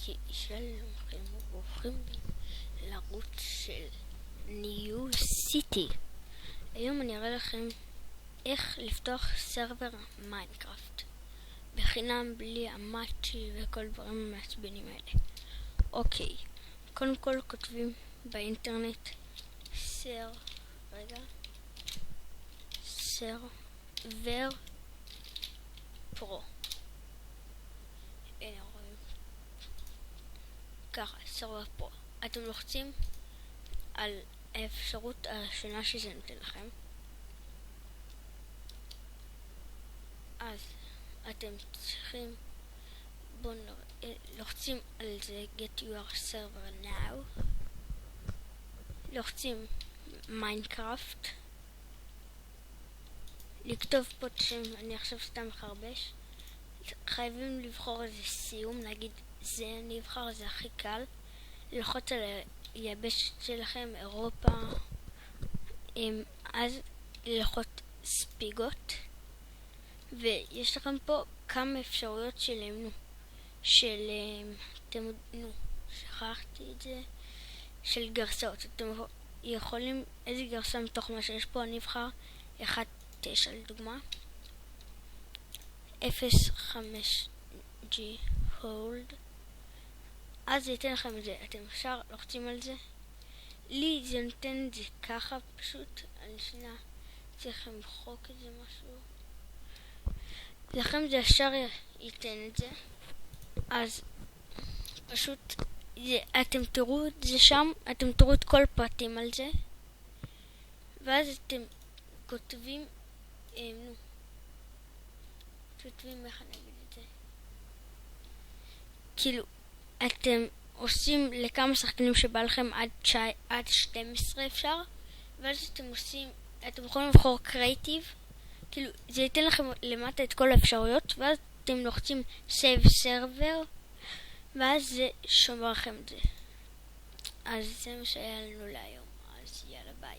כי שלום לכם וברוכים לערוץ של ניו סיטי. היום אני אראה לכם איך לפתוח סרבר מיינקראפט בחינם בלי המאצ'י וכל דברים המעצבנים האלה. אוקיי, קודם כל כותבים באינטרנט סרבר פרו. הנה רואים ככה, סרבר פרו. אתם לוחצים על האפשרות הראשונה שזה נותן לכם, אז אתם צריכים לוחצים על זה get your server now, לוחצים מיינקראפט, לכתוב פה את השם, אני עכשיו סתם מחרבש, חייבים לבחור איזה סיום, נגיד זה אני אבחר, זה הכי קל, ללחוץ על היבשת שלכם, אירופה, אז ללחוץ ספיגות, ויש לכם פה כמה אפשרויות שכחתי את זה, של גרסאות. אתם יכולים איזה גרסה מתוך מה שיש פה, אני אבחר 1.9 לדוגמה, 0.5G hold, אז זה ייתן לכם את זה. אתם אפשר לוחצים על זה, לי זה נותן את זה ככה פשוט, אני שנייה צריך למחוק את זה משהו, לכם זה ישר ייתן את זה, אז פשוט אתם תראו את זה שם, אתם תראו את כל הפרטים על זה, ואז אתם כותבים איך אני אגיד את זה, כאילו אתם עושים לכמה שחקנים שבא לכם עד 12 אפשר, ואז אתם יכולים לבחור קריאטיב, כאילו זה ייתן לכם למטה את כל האפשרויות, ואז אתם לוחצים save server, ואז זה שומר לכם את זה. אז זה מה שהיה לנו להיום, אז יאללה ביי.